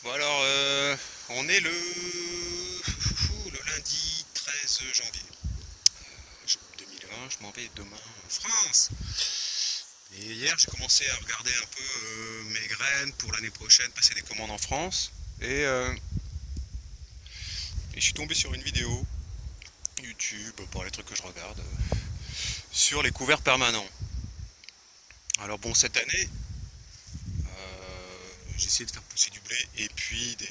Bon alors, on est le lundi 13 janvier 2020, je m'en vais demain en France. Et hier j'ai commencé à regarder un peu mes graines pour l'année prochaine, passer des commandes en France. Et je suis tombé sur une vidéo YouTube, pour les trucs que je regarde, sur les couverts permanents. Alors bon, cette année, j'ai essayé de faire pousser du blé et puis des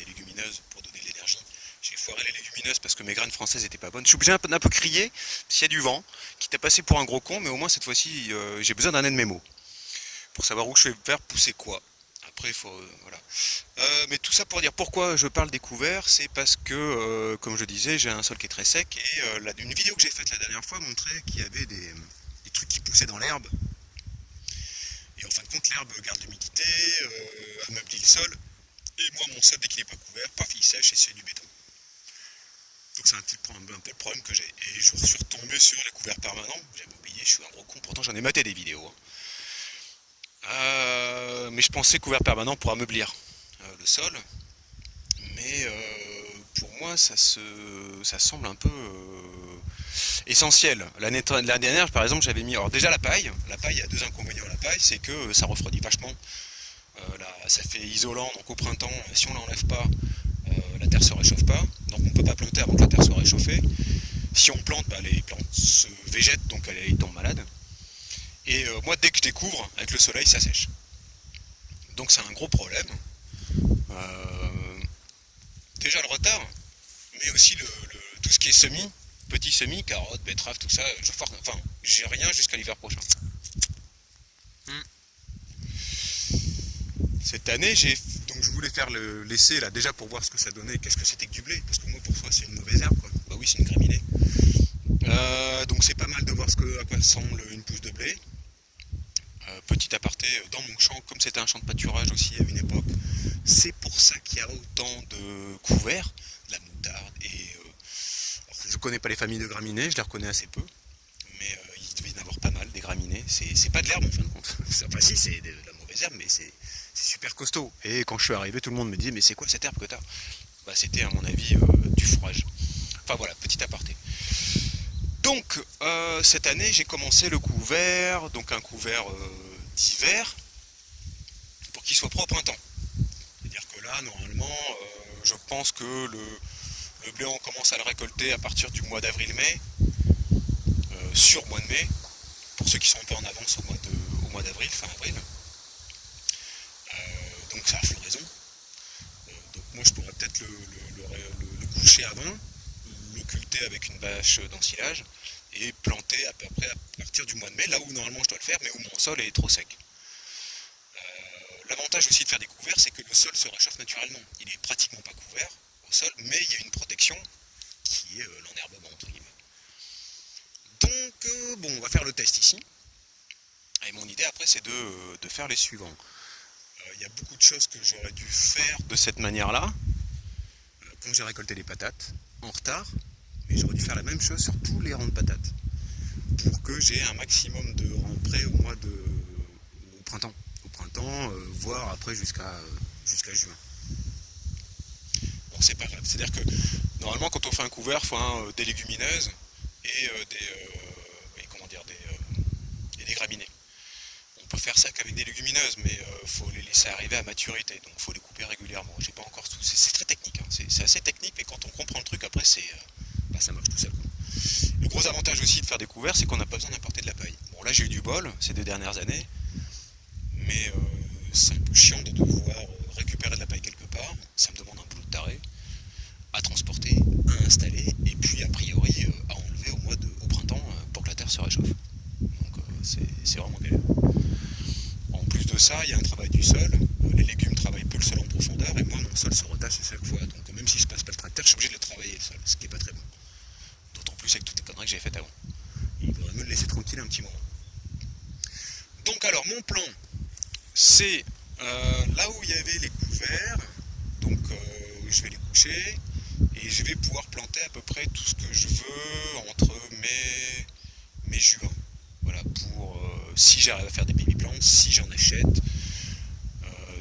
légumineuses pour donner de l'énergie. J'ai foiré les légumineuses parce que mes graines françaises étaient pas bonnes. Je suis obligé d'un peu crier s'il y a du vent, quitte à passer pour un gros con, mais au moins cette fois-ci, j'ai besoin d'un aide mémo pour savoir où je vais faire pousser quoi. Après, il faut. Voilà. Mais tout ça pour dire pourquoi je parle des couverts, c'est parce que, comme je disais, j'ai un sol qui est très sec et une vidéo que j'ai faite la dernière fois montrait qu'il y avait des trucs qui poussaient dans l'herbe. Et en fin de compte, l'herbe garde l'humidité, ameublit le sol. Et moi, mon sol, dès qu'il n'est pas couvert, paf, il sèche et c'est du béton. Donc c'est un peu le problème que j'ai. Et je suis retombé sur les couverts permanents. J'avais oublié, je suis un gros con, pourtant j'en ai maté des vidéos. Mais je pensais couverts permanents pour ameublir le sol. Mais pour moi, ça semble un peu essentiel. L'année dernière, par exemple, j'avais mis. Alors déjà la paille. La paille, il y a deux inconvénients à la paille, c'est que ça refroidit vachement. Ça fait isolant, donc au printemps, si on l'enlève pas, la terre se réchauffe pas, donc on peut pas planter avant que la terre soit réchauffée. Si on plante, les plantes se végètent, donc elles tombent malades. Et moi, dès que je découvre, avec le soleil, ça sèche. Donc c'est un gros problème. Déjà le retard, mais aussi tout ce qui est petits semis, carottes, betteraves, tout ça, j'ai rien jusqu'à l'hiver prochain. Cette année, donc je voulais faire l'essai là déjà pour voir ce que ça donnait, qu'est-ce que c'était que du blé, parce que moi pour soi c'est une mauvaise herbe quoi. Bah oui, c'est une graminée. Donc c'est pas mal de voir à quoi ressemble une pousse de blé. Petit aparté, dans mon champ, comme c'était un champ de pâturage aussi à une époque, c'est pour ça qu'il y a autant de couverts, de la moutarde je connais pas les familles de graminées, je les reconnais assez peu, mais il devait y en avoir pas mal des graminées. C'est pas de l'herbe en fin de compte. Enfin si, c'est de la mauvaise herbe, mais c'est super costaud. Et quand je suis arrivé, tout le monde me disait mais c'est quoi cette herbe que t'as? Bah c'était à mon avis du fourrage. Enfin voilà, petit aparté. Donc cette année j'ai commencé le couvert, donc un couvert d'hiver, pour qu'il soit prêt au printemps. C'est-à-dire que là normalement je pense que le blé on commence à le récolter à partir du mois d'avril-mai, sur mois de mai, pour ceux qui sont un peu en avance au mois d'avril, fin avril. Donc c'est la floraison. Donc moi je pourrais peut-être le coucher avant, l'occulter avec une bâche d'ensilage et planter à peu près à partir du mois de mai, là où normalement je dois le faire, mais où mon sol est trop sec. L'avantage aussi de faire des couverts, c'est que le sol se réchauffe naturellement. Il est pratiquement pas couvert au sol, mais il y a une protection qui est l'enherbement entre guillemets. Donc bon, on va faire le test ici. Et mon idée après c'est de faire les suivants. Il y a beaucoup de choses que j'aurais dû faire de cette manière-là, quand j'ai récolté les patates, en retard, mais j'aurais dû faire la même chose sur tous les rangs de patates, pour que j'ai un maximum de rangs prêts au printemps. Au printemps, voire après jusqu'à juin. Bon, c'est pas grave, c'est-à-dire que normalement quand on fait un couvert, il faut des légumineuses et des graminées. On peut faire ça qu'avec des légumineuses, mais faut les laisser arriver à maturité, donc il faut les couper régulièrement. J'ai pas encore tout. C'est très technique, hein. C'est assez technique, mais quand on comprend le truc, après ça marche tout seul. Quoi. Le gros avantage aussi de faire des couverts, c'est qu'on n'a pas besoin d'importer de la paille. Bon là j'ai eu du bol ces 2 dernières années, mais c'est un peu chiant de devoir récupérer de la paille quelque part. Ça me demande un boulot de taré à transporter, à installer, et puis a priori à enlever au printemps pour que la terre se réchauffe. Donc c'est vraiment galère. En plus de ça, il y a un travail du sol. Les légumes travaillent peu le sol en profondeur, et moi mon sol se retasse à chaque fois. Donc même si je passe pas le tracteur, je suis obligé de le travailler le sol, ce qui est pas très bon. D'autant plus avec toutes les conneries que j'ai faites avant. Il faudrait me le laisser tranquille un petit moment. Donc alors mon plan, c'est là où il y avait les couverts, donc je vais les coucher et je vais pouvoir planter à peu près tout ce que je veux entre mai et juin. Voilà, pour si j'arrive à faire des baby plants, si j'en achète,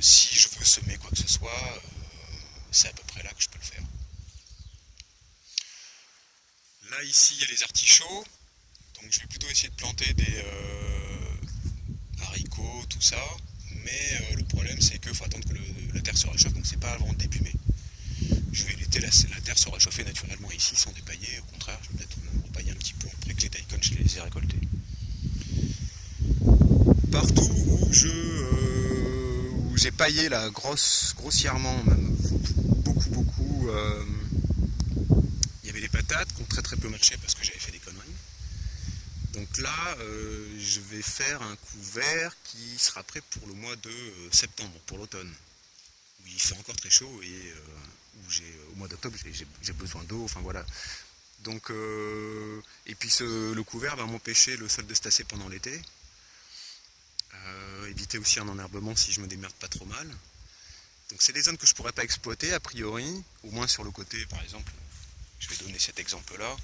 si je veux semer quoi que ce soit, c'est à peu près là que je peux le faire. Là ici il y a les artichauts, donc je vais plutôt essayer de planter des haricots, tout ça, mais le problème c'est qu'il faut attendre que la terre se réchauffe, donc c'est pas avant début mai. Je vais laisser la terre se réchauffer naturellement ici sans dépailler, au contraire je vais peut-être repailler un petit peu après que les daikons je les ai récoltés. Partout où j'ai paillé là grossièrement, même beaucoup, il y avait des patates qui ont très peu marché parce que j'avais fait des conneries. Donc là, je vais faire un couvert qui sera prêt pour le mois de septembre, pour l'automne, où il fait encore très chaud et au mois d'octobre j'ai besoin d'eau, enfin voilà. Donc, et puis le couvert va m'empêcher le sol de se tasser pendant l'été. Éviter aussi un enherbement si je me démerde pas trop mal. Donc c'est des zones que je pourrais pas exploiter a priori, au moins sur le côté par exemple. Je vais donner cet exemple là.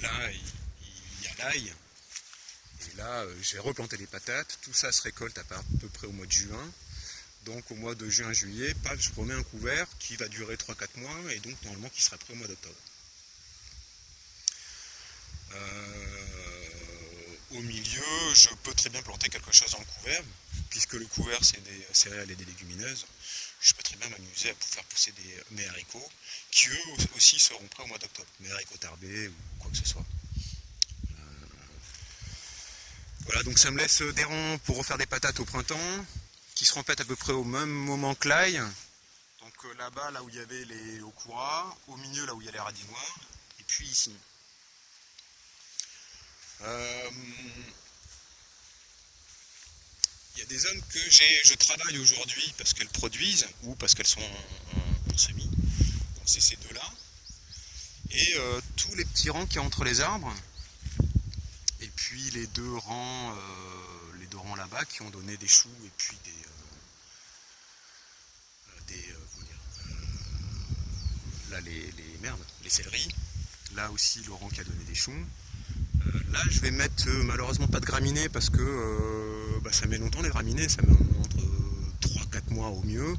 Là il y a l'ail. Et là je vais replanter les patates. Tout ça se récolte à peu près au mois de juin. Donc au mois de juin-juillet, je remets un couvert qui va durer 3-4 mois et donc normalement qui sera prêt au mois d'octobre. Au milieu, je peux très bien planter quelque chose dans le couvert, puisque le couvert c'est des céréales et des légumineuses. Je peux très bien m'amuser à faire pousser mes haricots, qui eux aussi seront prêts au mois d'octobre, mes haricots tarbés ou quoi que ce soit. Voilà, donc ça me laisse des rangs pour refaire des patates au printemps, qui seront faites à peu près au même moment que l'ail. Donc là-bas, là où il y avait les okura, au milieu là où il y a les radis noirs, et puis ici. Il y a des zones que je travaille aujourd'hui parce qu'elles produisent ou parce qu'elles sont en semis. Donc c'est ces deux-là. Et tous les petits rangs qu'il y a entre les arbres. Et puis les deux rangs là-bas qui ont donné des choux et puis les céleris. Là aussi le rang qui a donné des choux. Là je vais mettre malheureusement pas de graminées parce que ça met longtemps les graminées, ça met entre 3-4 mois au mieux.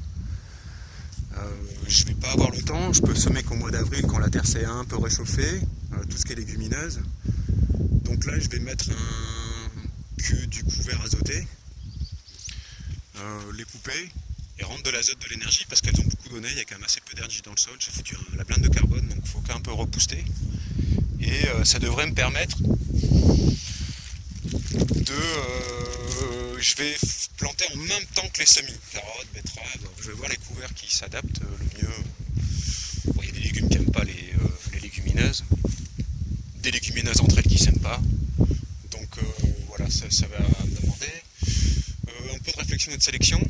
Je vais pas avoir le temps, je peux semer qu'au mois d'avril quand la terre s'est un peu réchauffée, tout ce qui est légumineuse. Donc là je vais mettre du couvert azoté, les couper et rendre de l'azote, de l'énergie parce qu'elles ont beaucoup donné, il y a quand même assez peu d'énergie dans le sol, j'ai foutu la blinde de carbone donc il faut qu'un peu rebooster. Et ça devrait me permettre je vais planter en même temps que les semis, carottes, betteraves, je vais voir les couverts qui s'adaptent le mieux. Bon, il y a des légumes qui n'aiment pas les légumineuses, des légumineuses entre elles qui ne s'aiment pas, donc voilà, ça va me demander un peu de réflexion et de sélection.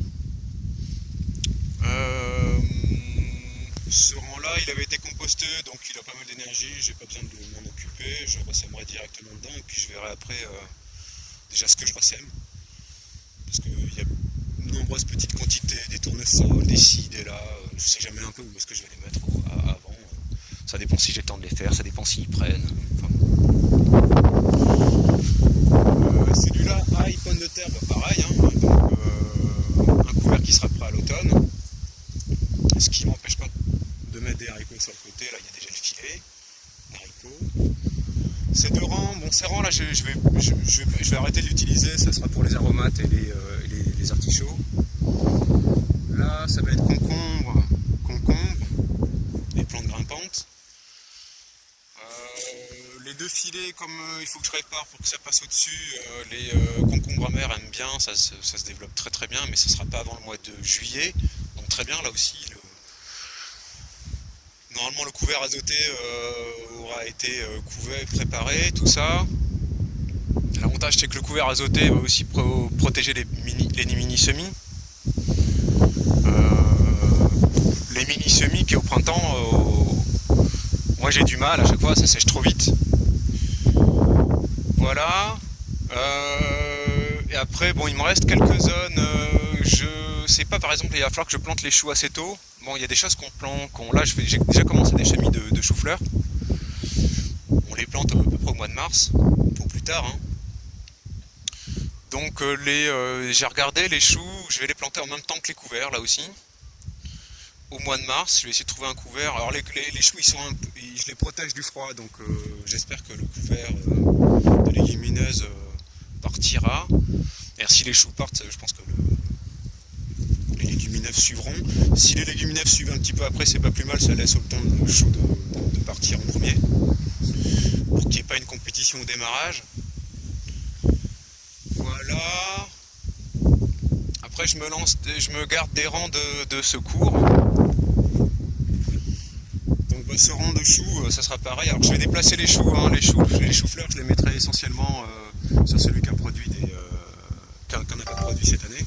Ce rang-là, il avait été composté, donc il a pas mal d'énergie, j'ai pas besoin de m'en occuper, je ressèmerai directement dedans et puis je verrai après déjà ce que je ressème. Parce qu'il y a de nombreuses petites quantités, des tournesols, des ci, des là, je sais jamais un peu où est-ce que je vais les mettre avant. Ça dépend si j'ai le temps de les faire, ça dépend s'ils prennent. Enfin, celui-là, ail, pomme de terre, pareil, hein, donc, un couvert qui sera prêt à l'automne. Ce qui m'empêche pas de mettre des haricots sur le côté, là il y a déjà le filet, haricots. Ces deux rangs, ces rangs là je vais arrêter de l'utiliser, ça sera pour les aromates et les artichauts. Là ça va être concombre, les plantes grimpantes. Les deux filets, comme il faut que je répare pour que ça passe au-dessus, les concombres amers aiment bien, ça se développe très bien, mais ce ne sera pas avant le mois de juillet. Donc très bien là aussi. Normalement le couvert azoté aura été couvé, préparé, tout ça. L'avantage c'est que le couvert azoté va aussi protéger les mini-semis. Les mini-semis qui au printemps, moi j'ai du mal, à chaque fois ça sèche trop vite. Voilà. Et après bon il me reste quelques zones, je sais pas, par exemple il va falloir que je plante les choux assez tôt. Bon, il y a des choses qu'on plante, là j'ai déjà commencé des semis de chou-fleur. On les plante à peu près au mois de mars, pour plus tard. Hein. Donc j'ai regardé les choux, je vais les planter en même temps que les couverts là aussi. Au mois de mars, je vais essayer de trouver un couvert. Alors les choux, je les protège du froid, donc j'espère que le couvert de légumineuses partira. Et si les choux partent, je pense que les légumineuses suivront. Si les légumineuses suivent un petit peu après, c'est pas plus mal, ça laisse le temps le chou de partir en premier. Pour qu'il n'y ait pas une compétition au démarrage. Voilà. Après je me garde des rangs de secours. Donc ce rang de choux, ça sera pareil. Alors je vais déplacer les choux, hein. Les choux-fleurs, je les mettrai essentiellement sur celui qui a produit qu'on n'a pas produit cette année.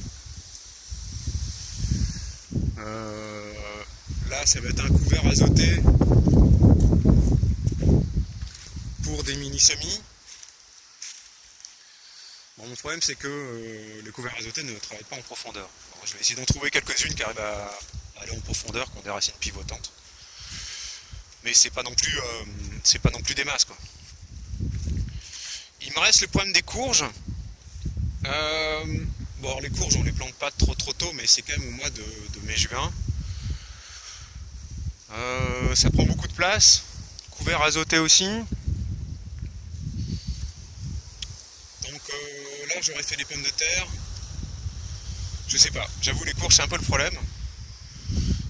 Là ça va être un couvert azoté pour des mini-semis. Bon, mon problème c'est que les couverts azotés ne travaillent pas en profondeur. Alors, je vais essayer d'en trouver quelques-unes qui arrivent à aller en profondeur, qui ont des racines pivotantes. Mais c'est pas non plus des masses, quoi. Il me reste le problème des courges. Bon, alors les courges on les plante pas trop tôt, mais c'est quand même au mois de mai-juin. Ça prend beaucoup de place. Couvert azoté aussi. Donc là j'aurais fait les pommes de terre. Je sais pas, j'avoue les courges c'est un peu le problème.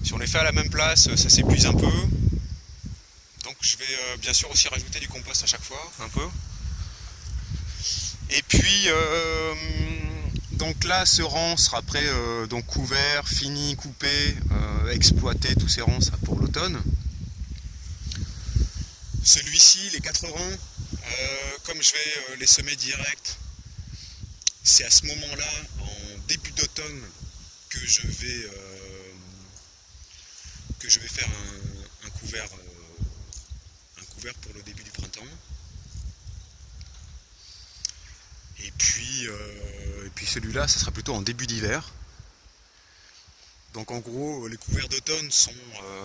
Si on les fait à la même place, ça s'épuise un peu. Donc je vais bien sûr aussi rajouter du compost à chaque fois, un peu. Et puis donc là ce rang sera prêt, donc couvert, fini, coupé, exploité, tous ces rangs sera pour l'automne. Celui-ci, les 4 rangs, comme je vais les semer direct, c'est à ce moment-là, en début d'automne, que je vais faire un couvert pour le début du printemps. Et puis celui-là, ça sera plutôt en début d'hiver. Donc en gros, les couverts d'automne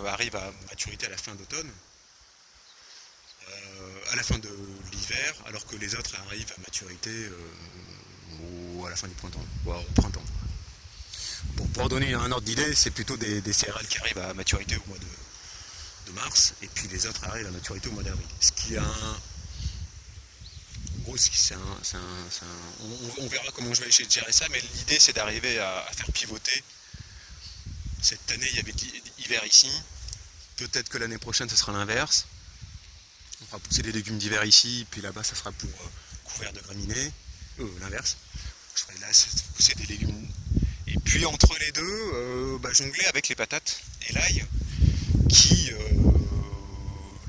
arrivent à maturité à la fin d'automne, à la fin de l'hiver, alors que les autres arrivent à maturité à la fin du printemps, au printemps. Bon, pour donner un ordre d'idée, c'est plutôt des céréales qui arrivent à maturité au mois de mars, et puis les autres arrivent à maturité au mois d'avril. Ce qui a en gros, on verra comment je vais essayer de gérer ça, mais l'idée c'est d'arriver à faire pivoter. Cette année il y avait de l'hiver ici, peut-être que l'année prochaine ça sera l'inverse. On fera pousser des légumes d'hiver ici, puis là-bas ça sera pour couvert de graminées, l'inverse. Je ferai là pousser des légumes. Et puis entre les deux, jongler avec les patates et l'ail,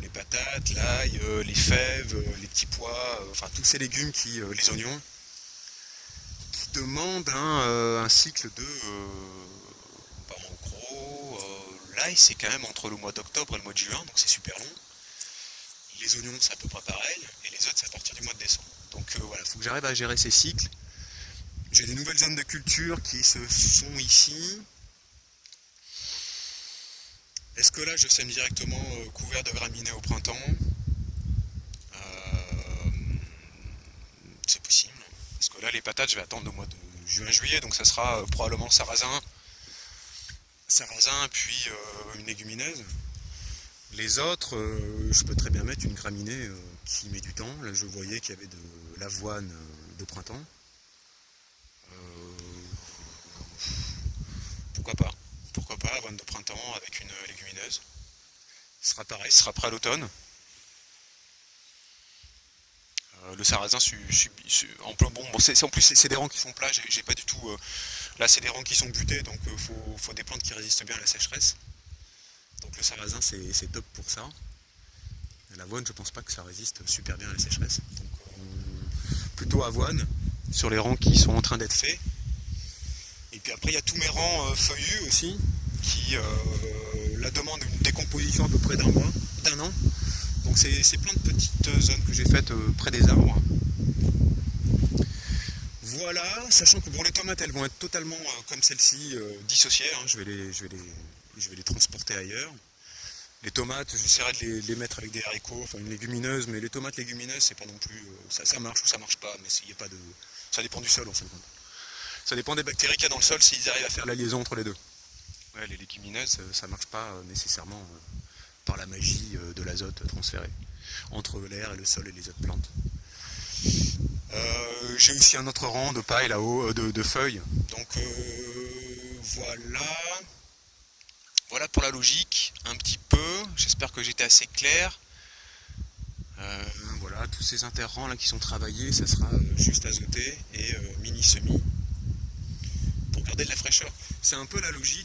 les patates, l'ail, les fèves, les petits pois, enfin tous ces légumes les oignons, qui demandent un cycle en gros, l'ail c'est quand même entre le mois d'octobre et le mois de juin, donc c'est super long. Les oignons c'est à peu près pareil, et les autres c'est à partir du mois de décembre. Donc voilà, il faut que j'arrive à gérer ces cycles. J'ai des nouvelles zones de culture qui se sont ici. Est-ce que là je sème directement couvert de graminées au printemps? C'est possible. Parce que là les patates je vais attendre le mois de juin-juillet, donc ça sera probablement sarrasin puis une légumineuse. Les autres, je peux très bien mettre une graminée qui met du temps. Là je voyais qu'il y avait de l'avoine de printemps. Pourquoi pas, avoine de printemps avec une légumineuse. Ce sera pareil, ce sera prêt à l'automne. Le sarrasin en plus c'est des rangs qui sont plats, j'ai pas du tout. Là c'est des rangs qui sont butés, donc faut des plantes qui résistent bien à la sécheresse. Donc le sarrasin c'est top pour ça. L'avoine je pense pas que ça résiste super bien à la sécheresse. Donc plutôt avoine sur les rangs qui sont en train d'être faits. Et puis après il y a tous mes rangs feuillus aussi, qui la demandent une décomposition à peu près d'un an. Donc c'est plein de petites zones que j'ai faites près des arbres. Voilà, sachant que pour les tomates elles vont être totalement comme celle-ci dissociées, hein, je vais les transporter ailleurs. Les tomates, j'essaierai de les mettre avec des haricots, enfin une légumineuse, mais les tomates légumineuses c'est pas non plus. Ça marche ou ça marche pas, mais il n'y a pas de. Ça dépend du sol en fin de compte. Ça dépend des bactéries qu'il y a dans le sol s'ils arrivent à faire la liaison entre les deux. Ouais, les légumineuses, ça marche pas nécessairement par la magie de l'azote transféré entre l'air et le sol et les autres plantes. J'ai aussi un autre rang de paille là-haut, de feuilles. Donc voilà. Voilà pour la logique, un petit peu. J'espère que j'étais assez clair. Voilà, tous ces interrangs là qui sont travaillés, ça sera juste azoté et mini-semi pour garder de la fraîcheur. C'est un peu la logique.